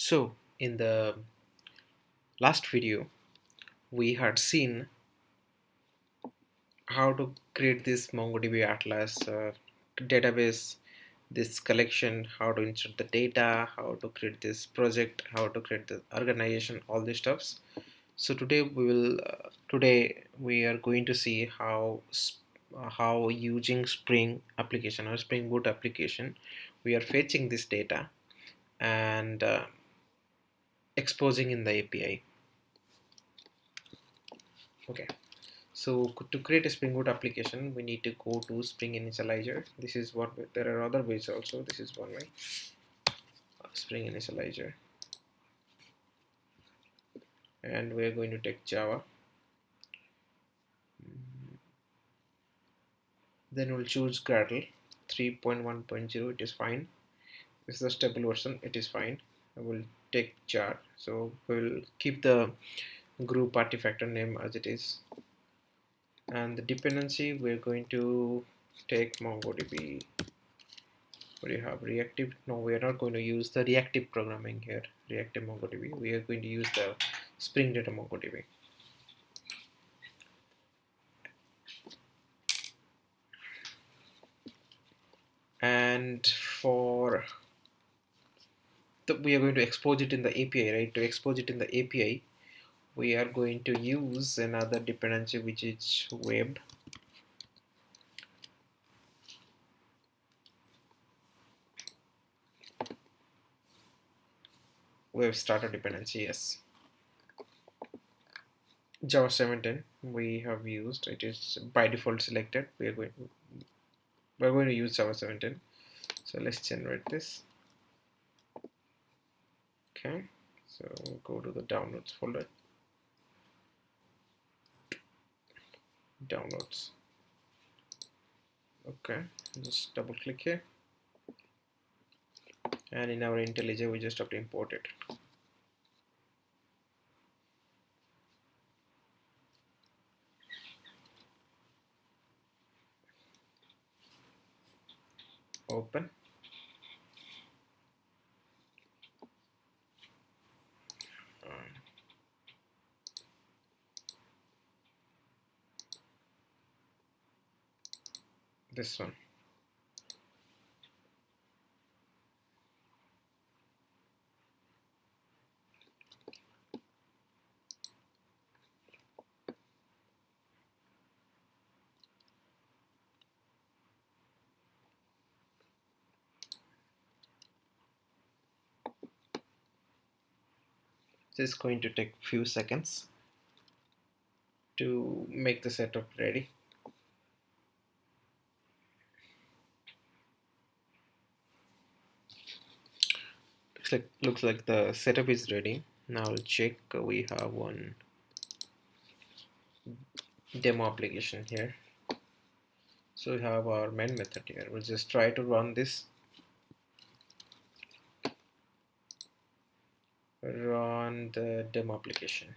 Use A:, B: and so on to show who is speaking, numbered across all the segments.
A: So in the last video we had seen how to create this MongoDB Atlas database, this collection, how to insert the data, how to create this project, how to create the organization, all these stuffs. So today we are going to see how using Spring application or Spring Boot application we are fetching this data and exposing in the API. Okay. So to create a Spring Boot application, we need to go to Spring Initializer. This is one way. There are other ways also. This is one way. Spring Initializer, and we are going to take Java. Then we'll choose Gradle 3.1.0. It is fine. This is the stable version. It is fine. I will take jar. So we'll keep the group artifactor name as it is, and the dependency we're going to take MongoDB. What do you have? Reactive? No, we are not going to use the reactive programming here. Reactive MongoDB. We are going to use the Spring Data MongoDB. And we are going to expose it in the API, right? To expose it in the API, we are going to use another dependency which is web. Web starter dependency, yes. Java 17 we have used. It is by default selected. We're going to use Java 17. So let's generate this. Okay, so go to the downloads folder. Downloads. Okay, just double click here, and in our IntelliJ we just have to import it. Open. This one. This is going to take few seconds to make the setup ready. Looks like the setup is ready. Now I'll check. We have one demo application here. So we have our main method here. We'll just try to run this. Run the demo application.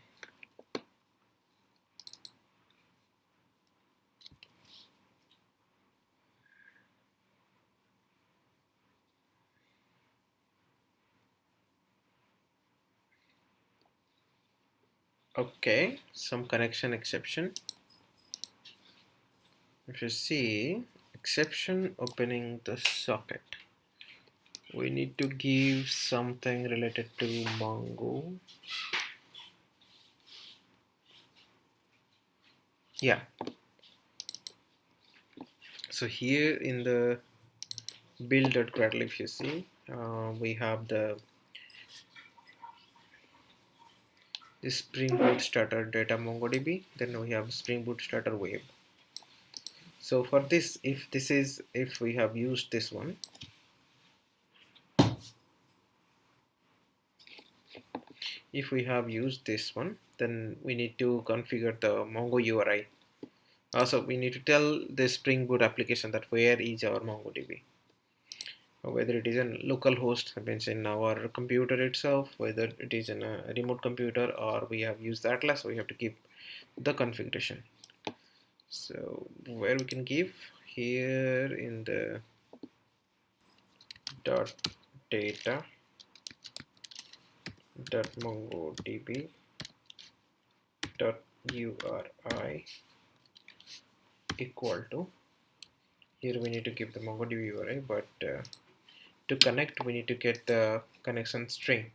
A: Okay, some connection exception. If you see exception opening the socket, we need to give something related to Mongo. Yeah. So here in the build.gradle, if you see, we have this Spring Boot starter data MongoDB. Then we have Spring Boot starter web. So for this, if we have used this one, then we need to configure the Mongo URI. Also, we need to tell the Spring Boot application that where is our MongoDB. Whether it is a local host, means in our computer itself, whether it is in a remote computer, or we have used the Atlas, we have to keep the configuration. So where we can give here in the dot data dot mongodb dot URI equal to, here we need to give the MongoDB URI, but to connect we need to get the connection string.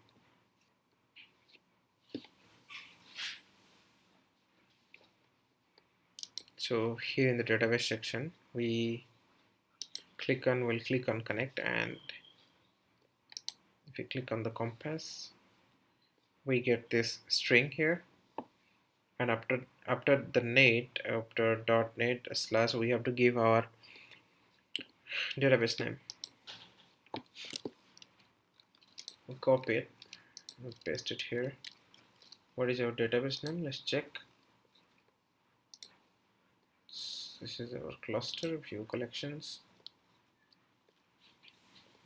A: So here in the database section we'll click on connect, and if we click on the compass we get this string here, and after the .NET slash we have to give our database name. We'll copy it, we'll paste it here. What is our database name? Let's check. This is our cluster, view collections.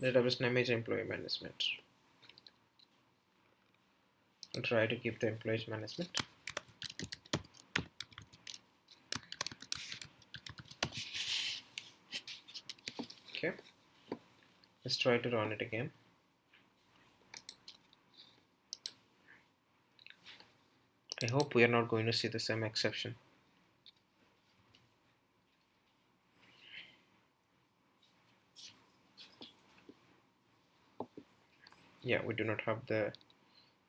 A: Database name is employee management. I'll try to keep the employees management. Okay, let's try to run it again. I hope we are not going to see the same exception. Yeah, we do not have the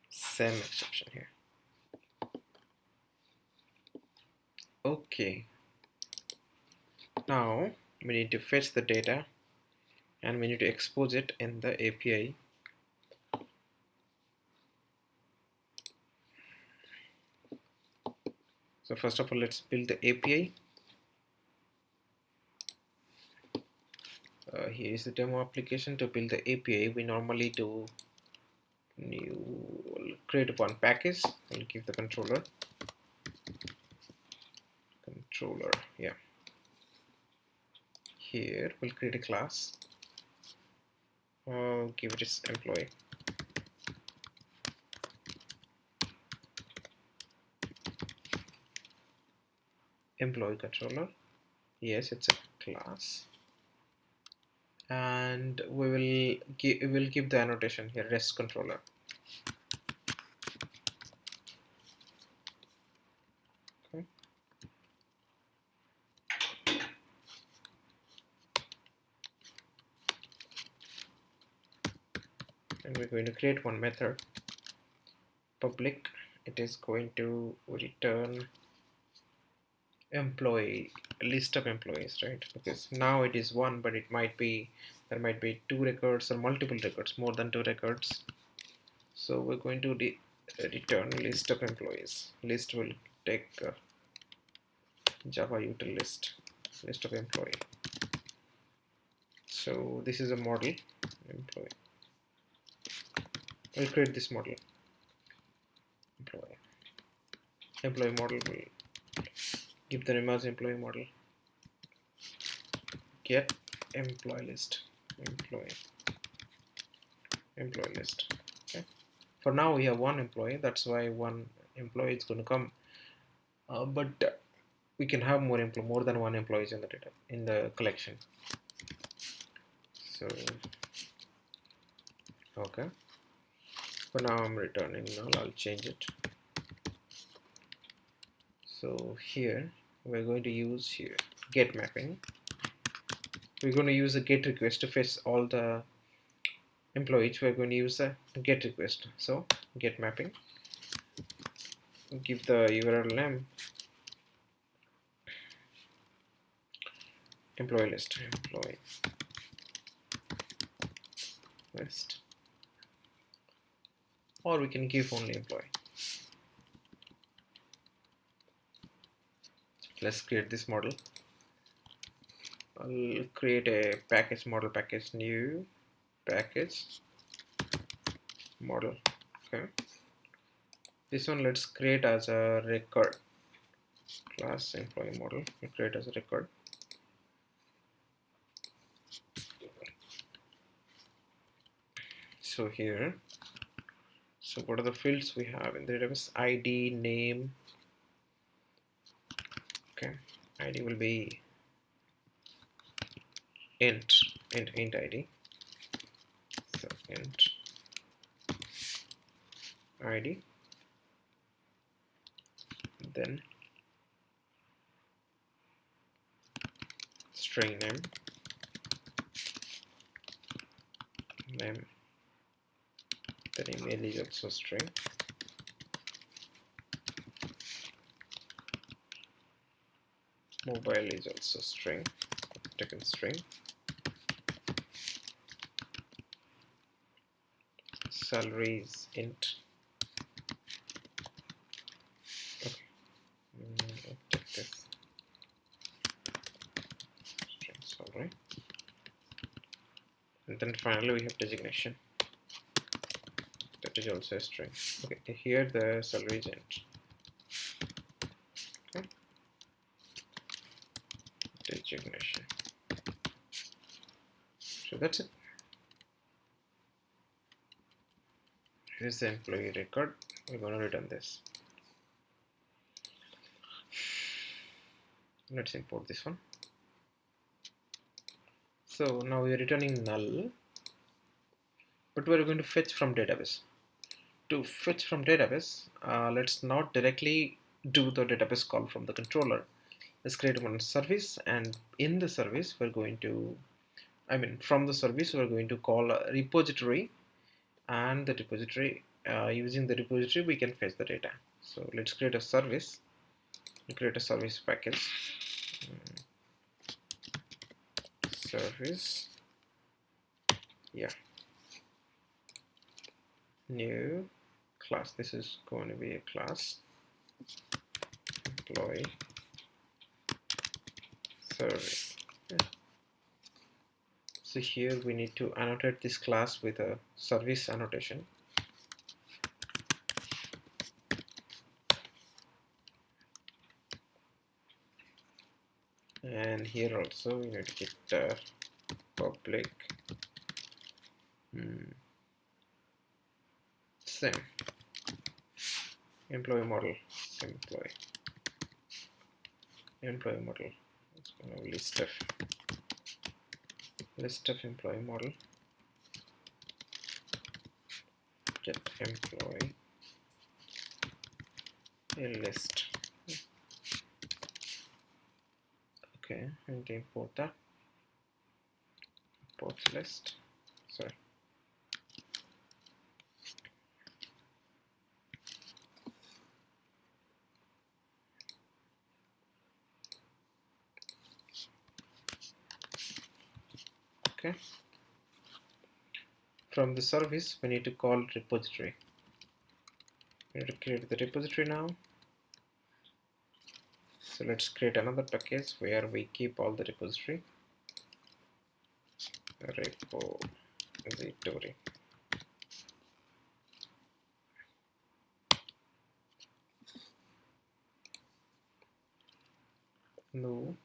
A: same exception here. Okay, now we need to fetch the data and we need to expose it in the API. So first of all, let's build the API. Here is the demo application. To build the API, we normally do create one package. We'll give the controller. Yeah. Here we'll create a class. Give it its employee. Employee controller. Yes, it's a class. And we'll give the annotation here, REST controller. Okay. And we're going to create one method, public. It is going to return employee, list of employees, right? Because now it is one, but it might be, there might be 2 records or multiple records, more than 2 records. So we're going to return list of employees. List will take Java util list of employee. So this is a model employee. We'll create this model employee model. Will give the name as employee model. Get employee list. Employee list. Okay. For now we have one employee. That's why one employee is going to come. But we can have more than one employees in the data in the collection. So okay. For now I'm returning null. I'll change it. So here we're going to use here get mapping. We're going to use a get request to fetch all the employees. We're going to use a get request. So get mapping. Give the URL name employee list. Or we can give only employee. Let's create this model. I'll create a package model package, new package model. Okay, this one let's create as a record class employee model. We'll create as a record. So here, so what are the fields we have in the database? ID, name. Okay, ID will be int ID. So int ID, then string name, the email is also string, mobile is also string, taken string, salary is int. Okay, take this string salary, and then finally we have designation, that is also a string. Okay, here the salary is int. Okay, designation. So that's it. Here's the employee record. We're going to return this. Let's import this one. So now we are returning null, but we're going to fetch from database. To fetch from database, let's not directly do the database call from the controller. Let's create one service, and in the service we're going to, from the service we're going to call a repository, and the repository, using the repository we can fetch the data. So let's create a service. We create a service package. Service, yeah, new class. This is going to be a class, employee service. Yeah. So here we need to annotate this class with a service annotation. And here also we need to get public same employee model, employee model. It's going to be list of employee model, get employee a list. Okay, and import that, import list, sorry. Okay, from the service we need to call repository. We need to create the repository now. So let's create another package where we keep all the repository. Repository. No.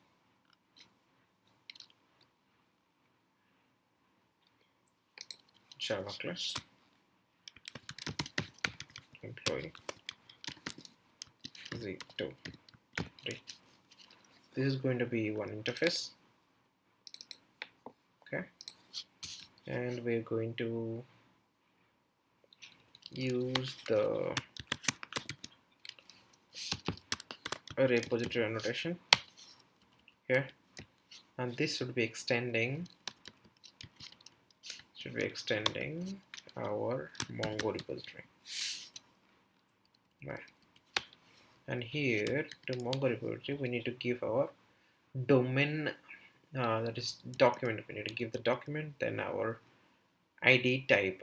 A: Java class. Employee. Z2. This is going to be one interface. Okay, and we're going to use the repository annotation here, and this should be extending our Mongo repository. Right. And here to Mongo repository we need to give our domain, that is document. We need to give the document, then our ID type.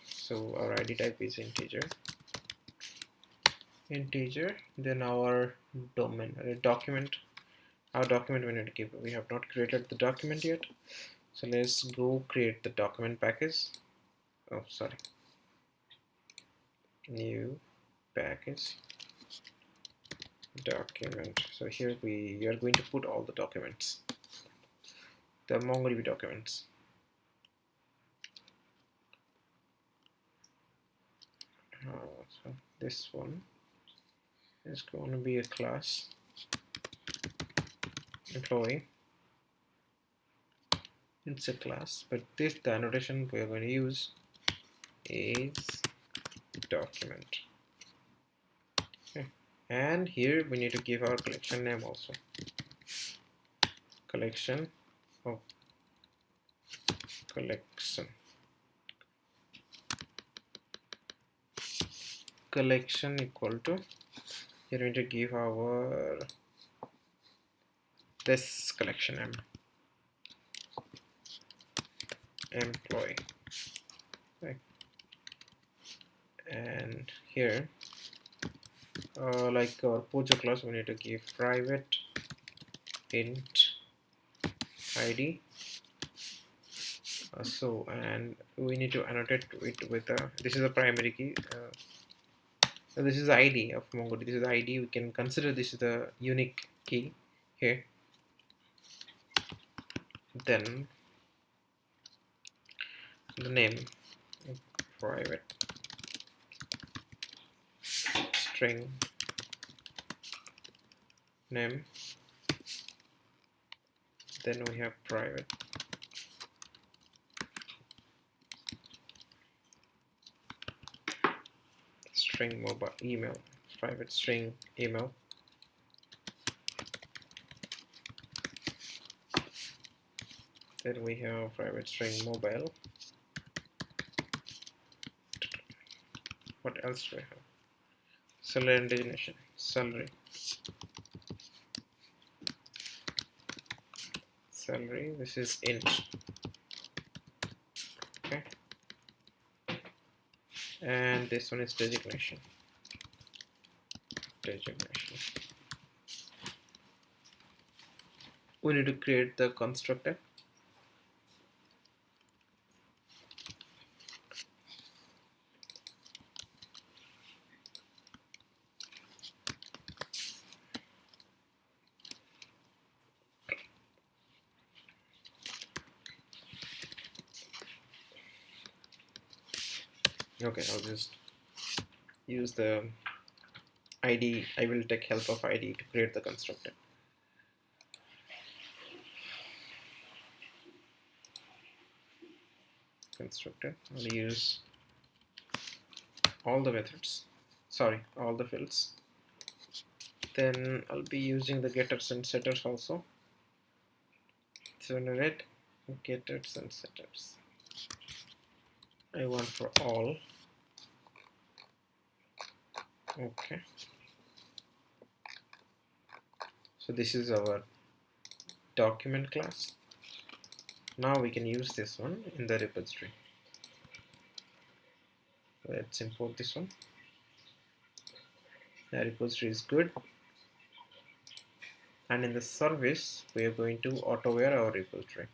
A: So our ID type is integer, then our domain, document. Our document we need to give, we have not created the document yet, so let's go create the document package. Oh, sorry, new package document. So here we are going to put all the documents, the MongoDB documents. So this one is going to be a class employee. It's a class, but the annotation we are going to use is document. Okay. And here we need to give our collection name also. Collection of collection equal to, here we need to give our this collection name, employee. Okay. And here like our Pojo class, we need to give private int id. So and we need to annotate it with this is a primary key. So this is the ID of MongoDB. This is the ID. We can consider this is the unique key here. Then the name, private string name. Then we have private string mobile email, private string email. Then we have private string mobile. What else do we have? Salary and designation, salary. Salary, this is int. Okay. And this one is designation. We need to create the constructor. Okay, I'll just use the ID. I will take help of ID to create the constructor. I'll use all the methods, sorry, all the fields. Then I'll be using the getters and setters also. Generate getters and setters. I want for all. Okay. So this is our document class. Now we can use this one in the repository. Let's import this one. The repository is good. And in the service, we are going to auto-ware our repository.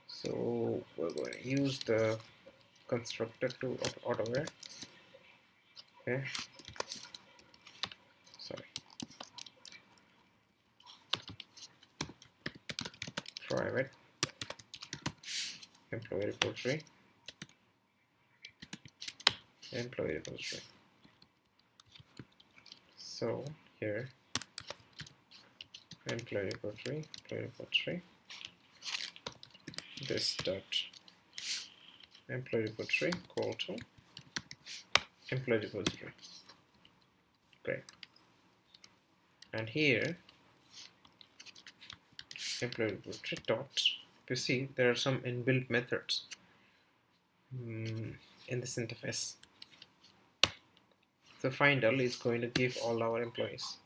A: So we're going to use the constructor to auto-ware. Okay. Sorry. Private employee repository. Employee repository. So here, employee repository, this dot employee repository equal to employee repository. Great. And here, employee repository dot. You see, there are some inbuilt methods in this interface. So find all is going to give all our employees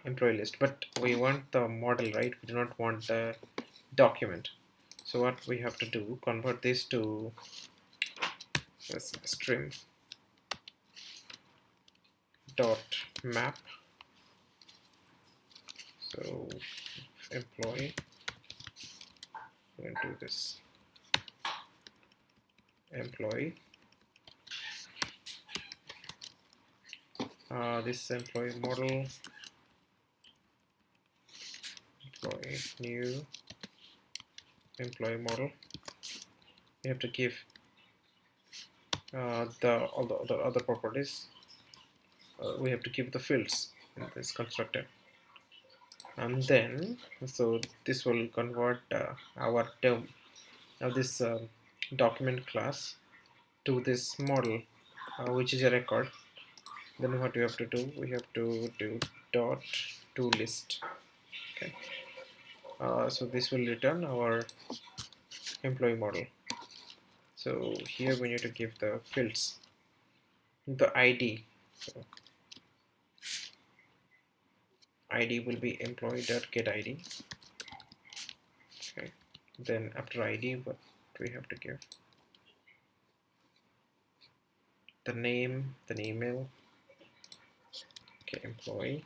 A: employee list, but we want the model, right? We do not want the document. So what we have to do, convert this to string dot map. So employee, we're going to do this employee. This employee model, employee new employee model. We have to give all the other properties. We have to give the fields in this constructor, and then so this will convert our term. Now this document class to this model, which is a record, then what we have to do, we have to do dot to list. Okay, so this will return our employee model. So here we need to give the fields, the ID. So ID will be employee.getID. Okay, then after ID, what we have to give? The name, the email. Okay, employee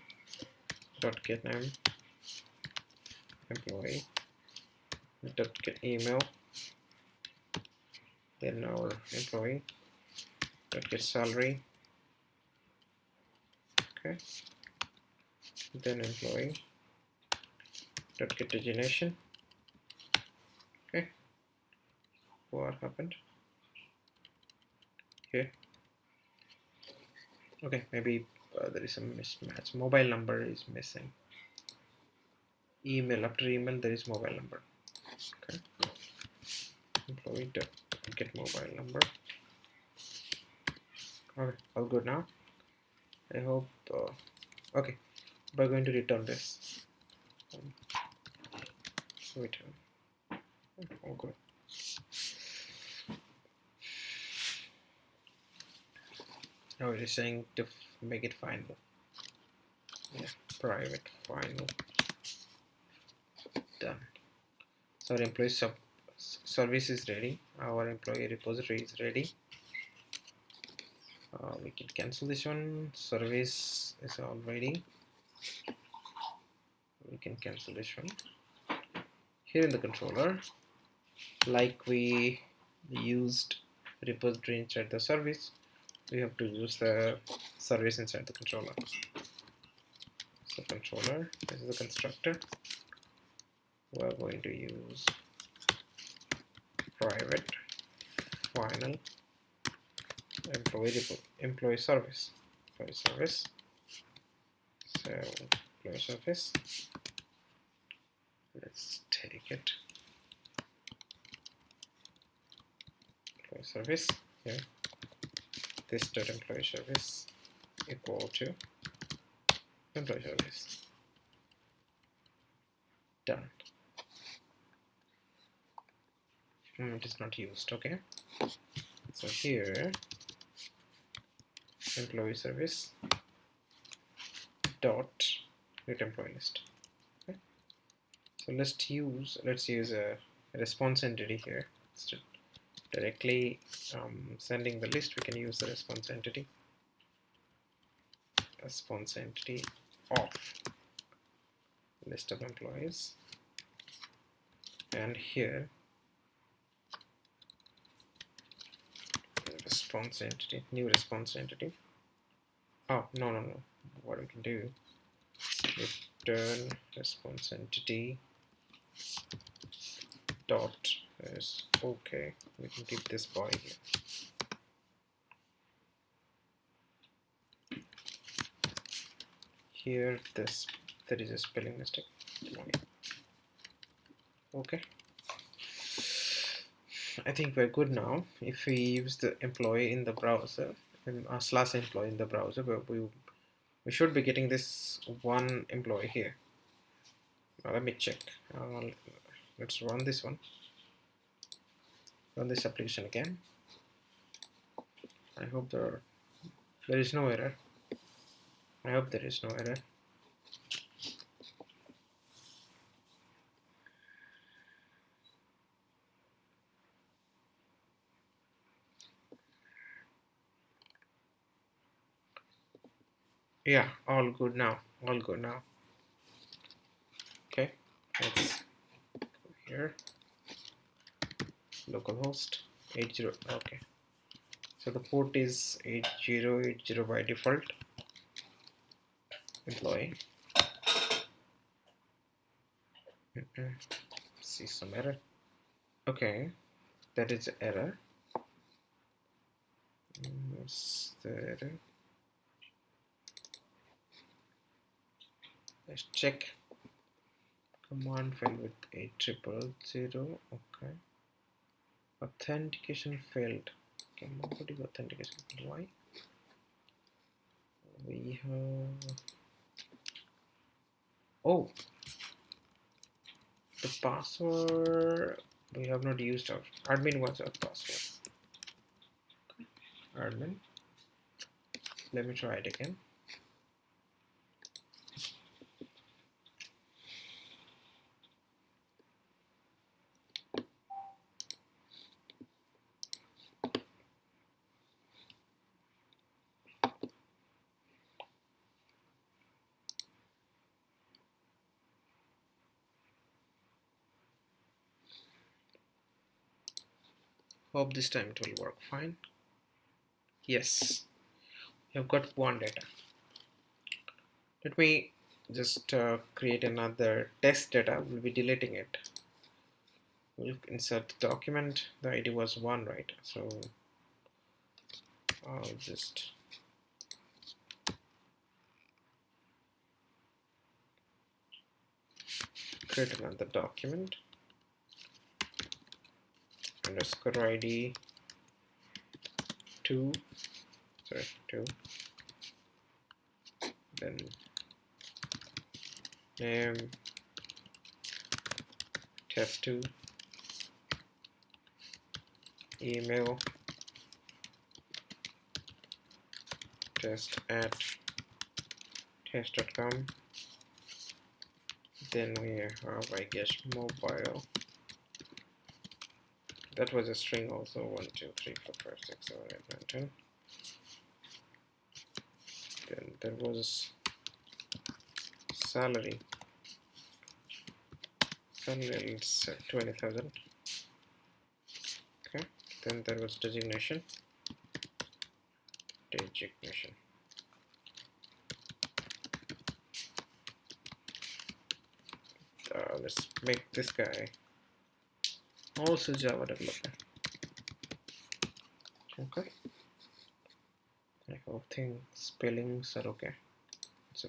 A: dot get name, employee dot get email, then our employee dot get salary. Okay, then employee dot get designation. Okay, what happened here? Okay, maybe there is some mismatch. Mobile number is missing. Email, after email there is mobile number. Okay, employee dot get mobile number. Okay, all good now. I hope. Okay, we're going to return this. Return. All good. Now it is saying to make it final. Yeah, private final. Done. So our employee service is ready. Our employee repository is ready. We can cancel this one. Service is all ready. We can cancel this one. Here in the controller, like we used repository inside the service, we have to use the service inside the controller. So controller, this is the constructor. We're going to use private final employee service. Employee service. So employee service. Let's take it. Employee service here. This dot employee service equal to employee service. Done. It is not used. Okay. So here, employee service dot get employee list. Okay. So let's use a response entity here. Instead directly sending the list, we can use the response entity of list of employees, and here response entity, new response entity. Oh, no. What we can do, return response entity dot is okay. We can keep this boy here. Here there is a spelling mistake. Okay, I think we're good now. If we use the employee in the browser, slash employee in the browser, we should be getting this one employee here. Now let me check. Let's run this one. Run this application again. I hope there is no error. I hope there is no error. Yeah, all good now. All good now. Okay, let's go here. Localhost 80. Okay, so the port is 8080 by default. Employee. See some error. Okay, that is error. What's the error? Let's check. Command failed with 8000. Okay. Authentication failed. Okay, MongoDB authentication. Why? We have, oh, the password we have not used. Our admin wants our password. Admin. Let me try it again. Hope this time it will work fine. Yes, we have got one data. Let me just create another test data. We'll be deleting it. We'll insert the document. The ID was 1, right? So I'll just create another document. Underscore ID 2. Sorry, 2. Then name test2, email test at test.com. Then we have, I guess, mobile. That was a string also. 1 2 3 4 5 6 7 8 9 10. Then there was salary. Salary is 20,000. Okay. Then there was designation. Designation. Let's make this guy also Java developer. Okay. I hope spellings are okay. So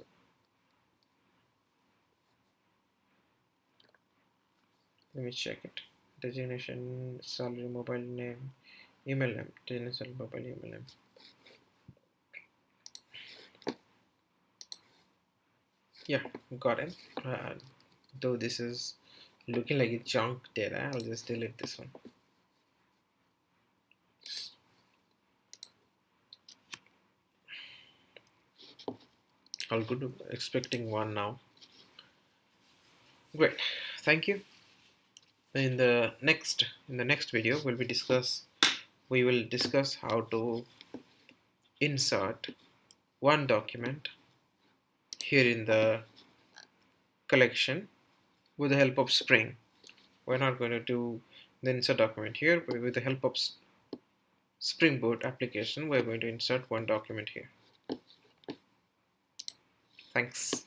A: let me check it. Designation, salary, mobile name, email name. Designation, mobile, email name. Yeah, got it. Though this is looking like a junk data, I'll just delete this one. All good. Expecting 1 now. Great. Thank you. In the next video, we will discuss how to insert one document here in the collection with the help of Spring. We're not going to do the insert document here, but with the help of Spring Boot application, we're going to insert one document here. Thanks.